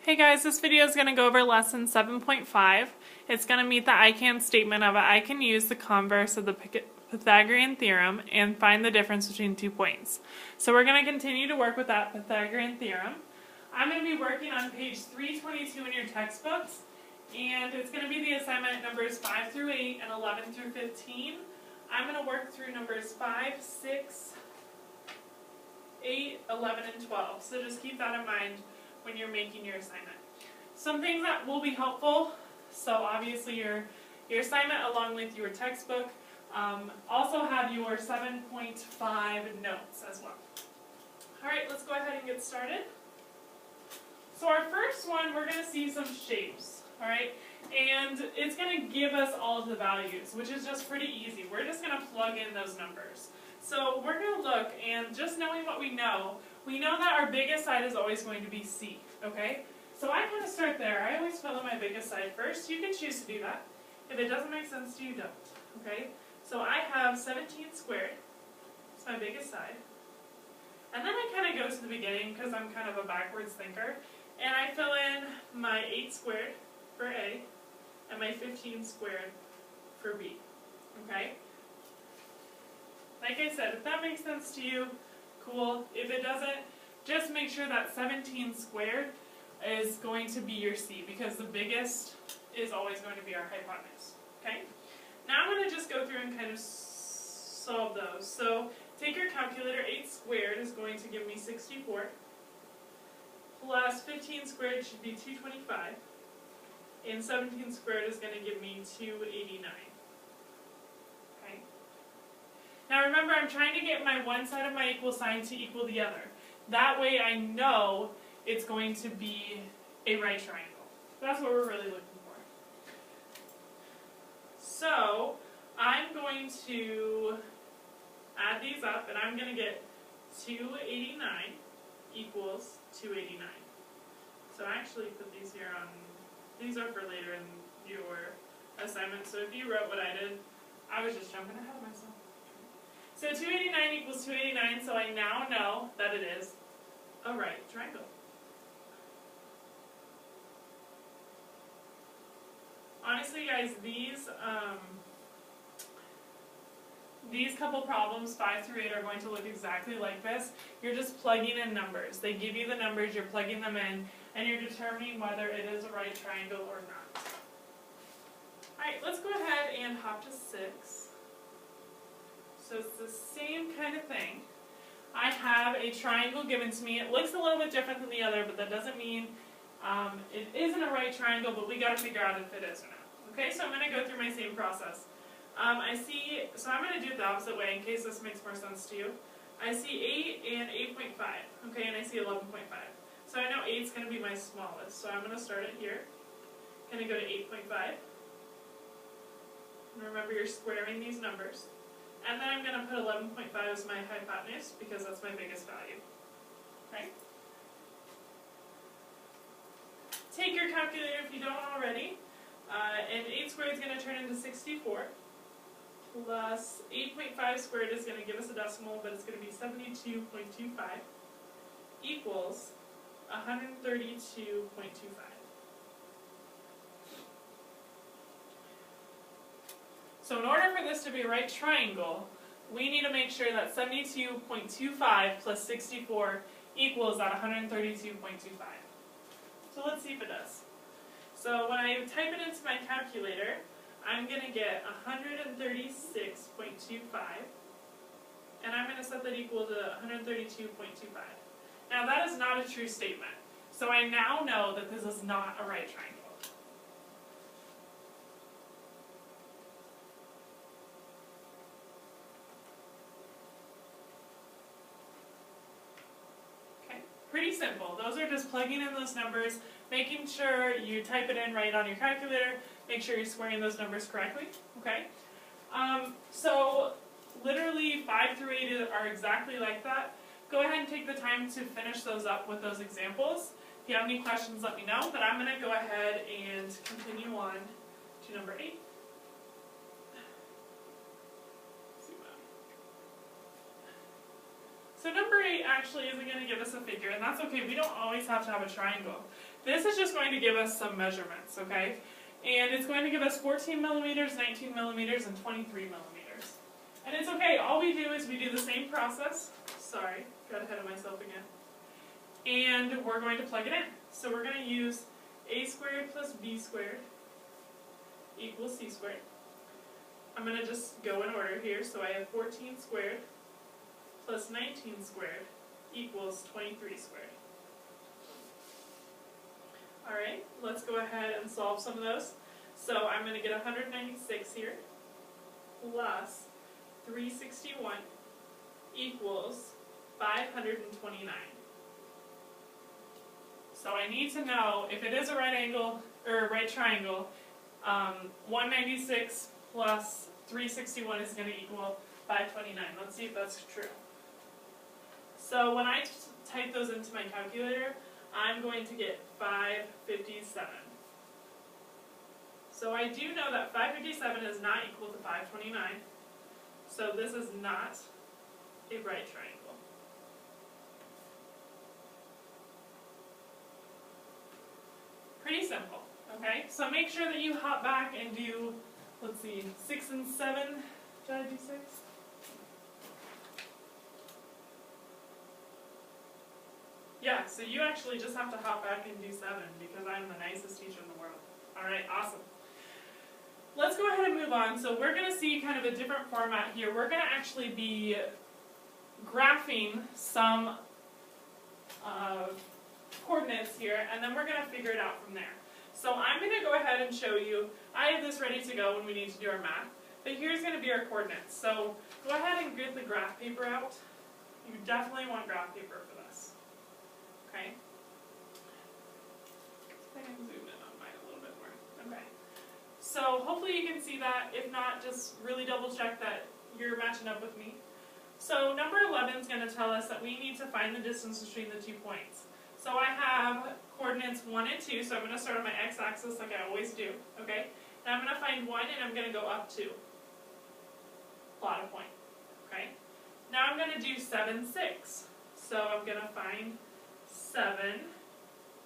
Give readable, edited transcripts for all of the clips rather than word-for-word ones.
Hey guys, this video is going to go over lesson 7.5. It's going to meet the I can statement of I can use the converse of the Pythagorean theorem and find the difference between 2 points. So we're going to continue to work with that Pythagorean theorem. I'm going to be working on page 322 in your textbooks, and it's going to be the assignment numbers 5 through 8 and 11 through 15. I'm going to work through numbers 5, 6, 8, 11, and 12. So just keep that in mind when you're making your assignment. Some things that will be helpful, so obviously your assignment along with your textbook, also have your 7.5 notes as well. Alright, let's go ahead and get started. So our first one, we're going to see some shapes, alright, and it's going to give us all of the values, which is just pretty easy. We're just going to plug in those numbers. So we're going to look, and just knowing what we know that our biggest side is always going to be C, okay? So I kind of start there. I always fill in my biggest side first. You can choose to do that. If it doesn't make sense to you, don't, okay? So I have 17 squared. It's my biggest side. And then I kind of go to the beginning because I'm kind of a backwards thinker. And I fill in my 8 squared for A and my 15 squared for B, okay? Like I said, if that makes sense to you, cool. If it doesn't, just make sure that 17 squared is going to be your C, because the biggest is always going to be our hypotenuse, okay? Now I'm going to just go through and kind of solve those. So take your calculator. 8 squared is going to give me 64, plus 15 squared should be 225, and 17 squared is going to give me 289. Now remember, I'm trying to get my one side of my equal sign to equal the other. That way I know it's going to be a right triangle. That's what we're really looking for. So I'm going to add these up, and I'm going to get 289 equals 289. So I actually put these here on, these are for later in your assignment, so if you wrote what I did, I was just jumping ahead of myself. So 289 equals 289, so I now know that it is a right triangle. Honestly, guys, these couple problems, 5 through 8, are going to look exactly like this. You're just plugging in numbers. They give you the numbers, you're plugging them in, and you're determining whether it is a right triangle or not. Alright, let's go ahead and hop to 6. So it's the same kind of thing. I have a triangle given to me. It looks a little bit different than the other, but that doesn't mean it isn't a right triangle, but we got to figure out if it is or not. Okay, so I'm going to go through my same process. So I'm going to do it the opposite way in case this makes more sense to you. I see 8 and 8.5, okay, and I see 11.5. So I know 8 is going to be my smallest, so I'm going to start it here. Going to go to 8.5. And remember, you're squaring these numbers. And then I'm going to put 11.5 as my hypotenuse because that's my biggest value. Okay? Take your calculator if you don't already. And 8 squared is going to turn into 64. Plus 8.5 squared is going to give us a decimal, but it's going to be 72.25 equals 132.25. So in order for this to be a right triangle, we need to make sure that 72.25 plus 64 equals that 132.25. So let's see if it does. So when I type it into my calculator, I'm going to get 136.25, and I'm going to set that equal to 132.25. Now that is not a true statement, so I now know that this is not a right triangle. Pretty simple. Those are just plugging in those numbers, making sure you type it in right on your calculator, make sure you're squaring those numbers correctly, okay? So literally 5 through 8 are exactly like that. Go ahead and take the time to finish those up with those examples. If you have any questions, let me know, but I'm going to go ahead and continue on to number 8. So number 8 actually isn't going to give us a figure, and that's okay. We don't always have to have a triangle. This is just going to give us some measurements, okay? And it's going to give us 14 millimeters, 19 millimeters, and 23 millimeters. And it's okay. All we do is we do the same process. Sorry, got ahead of myself again. And we're going to plug it in. So we're going to use a squared plus b squared equals c squared. I'm going to just go in order here. So I have 14 squared plus 19 squared equals 23 squared. Alright, let's go ahead and solve some of those. So I'm going to get 196 here plus 361 equals 529. So I need to know if it is a right angle or a right triangle. 196 plus 361 is going to equal 529. Let's see if that's true. So when I type those into my calculator, I'm going to get 557. So I do know that 557 is not equal to 529. So this is not a right triangle. Pretty simple, okay? So make sure that you hop back and do, let's see, 6 and 7. Did I do 6? Yeah, so you actually just have to hop back and do 7 because I'm the nicest teacher in the world. Alright, awesome. Let's go ahead and move on. So we're going to see kind of a different format here. We're going to actually be graphing some coordinates here, and then we're going to figure it out from there. So I'm going to go ahead and show you. I have this ready to go when we need to do our math, but here's going to be our coordinates. So go ahead and get the graph paper out. You definitely want graph paper for this. Okay? I can zoom in on mine a little bit more. Okay. So hopefully you can see that. If not, just really double check that you're matching up with me. So number 11 is going to tell us that we need to find the distance between the 2 points. So I have coordinates 1 and 2, so I'm going to start on my x-axis like I always do. Okay? And I'm going to find 1 and I'm going to go up 2. Plot a point. Okay? Now I'm going to do 7, 6. So I'm going to find 7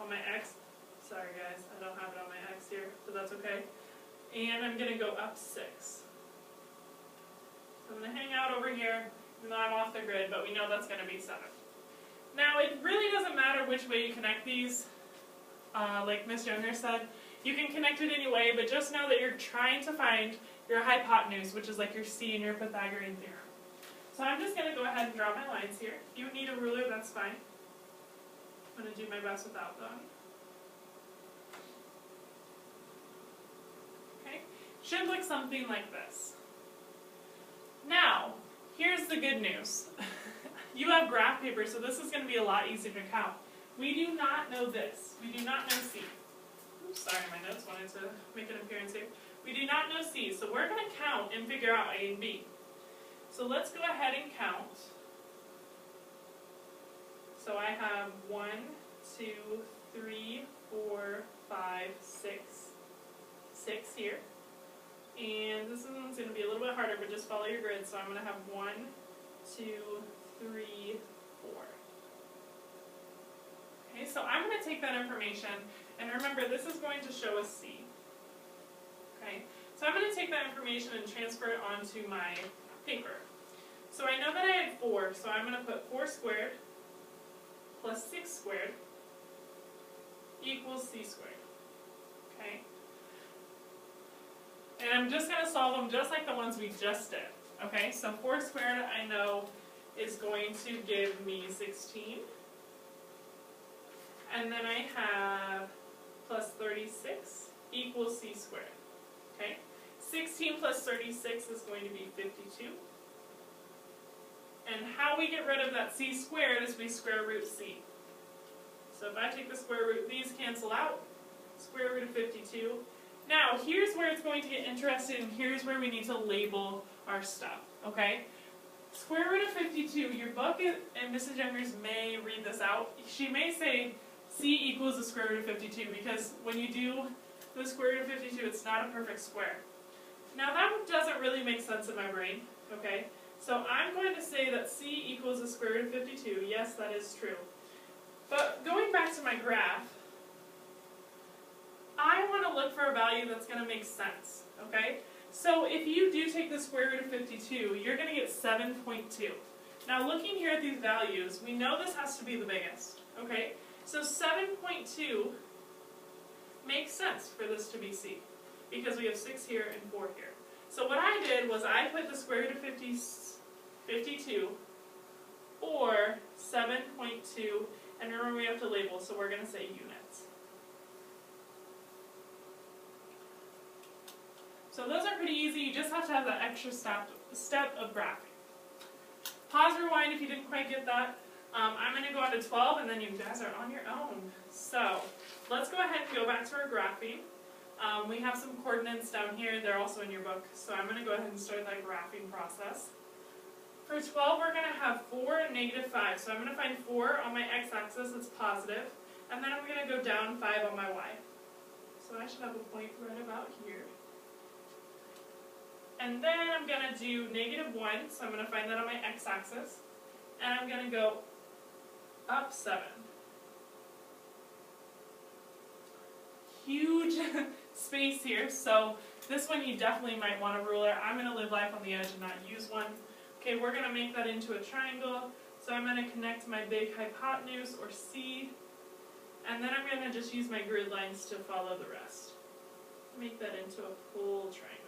on my x. Sorry guys, I don't have it on my x here, but that's okay. And I'm going to go up 6. So I'm going to hang out over here, even though I'm off the grid, but we know that's going to be 7. Now, it really doesn't matter which way you connect these. Like Miss Younger said, you can connect it any way, but just know that you're trying to find your hypotenuse, which is like your C in your Pythagorean theorem. So I'm just going to go ahead and draw my lines here. If you need a ruler, that's fine. I'm going to do my best without them. Okay? Should look something like this. Now, here's the good news. You have graph paper, so this is going to be a lot easier to count. We do not know this. We do not know C. Oops, sorry, my notes wanted to make an appearance here. We do not know C, so we're going to count and figure out A and B. So let's go ahead and count. So I have 1, 2, 3, 4, 5, 6, 6 here. And this one's going to be a little bit harder, but just follow your grid. So I'm going to have 1, 2, 3, 4. Okay, so I'm going to take that information, and remember, this is going to show us C. Okay, so I'm going to take that information and transfer it onto my paper. So I know that I had 4, so I'm going to put 4 squared plus 6 squared equals C squared. Okay? And I'm just going to solve them just like the ones we just did. Okay, so 4 squared I know is going to give me 16. And then I have plus 36 equals C squared. Okay, 16 plus 36 is going to be 52. And how we get rid of that C squared is we square root C. So if I take the square root, these cancel out. Square root of 52. Now, here's where it's going to get interesting, and here's where we need to label our stuff, okay? Square root of 52, your book and Mrs. Youngers may read this out. She may say C equals the square root of 52, because when you do the square root of 52, it's not a perfect square. Now, that doesn't really make sense in my brain, okay? So I'm going to say that c equals the square root of 52. Yes, that is true. But going back to my graph, I want to look for a value that's going to make sense, okay? So if you do take the square root of 52, you're going to get 7.2. Now looking here at these values, we know this has to be the biggest, okay? So 7.2 makes sense for this to be C, because we have 6 here and 4 here. So what I did was I put the square root of 52 or 7.2, and remember we have to label, so we're going to say units. So those are pretty easy. You just have to have that extra step of graphing. Pause, rewind if you didn't quite get that. I'm going to go on to 12, and then you guys are on your own. So let's go ahead and go back to our graphing. We have some coordinates down here. They're also in your book. So I'm going to go ahead and start that graphing process. For 12, we're going to have 4 and negative 5. So I'm going to find 4 on my x-axis. It's positive. And then I'm going to go down 5 on my y. So I should have a point right about here. And then I'm going to do negative 1, so I'm going to find that on my x-axis. And I'm going to go up 7. Huge space here, so this one you definitely might want a ruler. I'm going to live life on the edge and not use one. Okay, we're going to make that into a triangle. So I'm going to connect my big hypotenuse, or C. And then I'm going to just use my grid lines to follow the rest. Make that into a full triangle.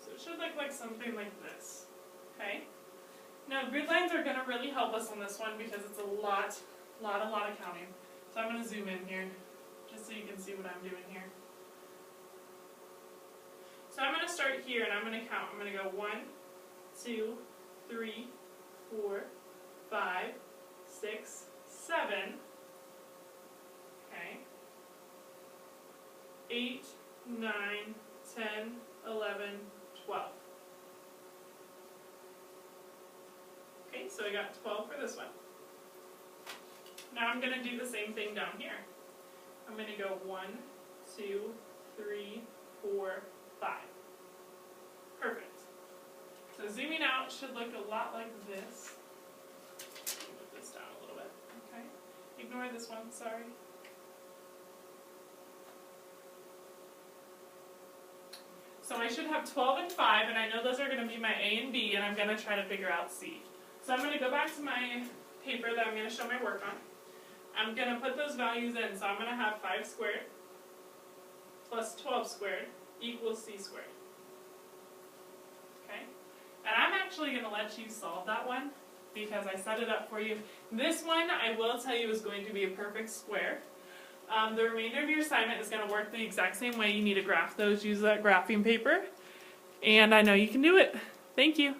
So it should look like something like this, okay? Now grid lines are going to really help us on this one because it's a lot of counting. So I'm going to zoom in here just so you can see what I'm doing here. So I'm going to start here and I'm going to count. I'm going to go 1, 2, 3, 4, 5, 6, 7, okay, 8, 9, 10, 11, 12. Okay, so I got 12 for this one. Now I'm going to do the same thing down here. I'm going to go 1, 2, 3, 4, 5. Perfect. So zooming out should look a lot like this. Let me move this down a little bit. Okay. Ignore this one, sorry. So I should have 12 and 5, and I know those are going to be my A and B, and I'm going to try to figure out C. So I'm going to go back to my paper that I'm going to show my work on. I'm going to put those values in, so I'm going to have 5 squared plus 12 squared equals C squared. Okay? And I'm actually going to let you solve that one because I set it up for you. This one, I will tell you, is going to be a perfect square. The remainder of your assignment is going to work the exact same way. You need to graph those, use that graphing paper. And I know you can do it. Thank you.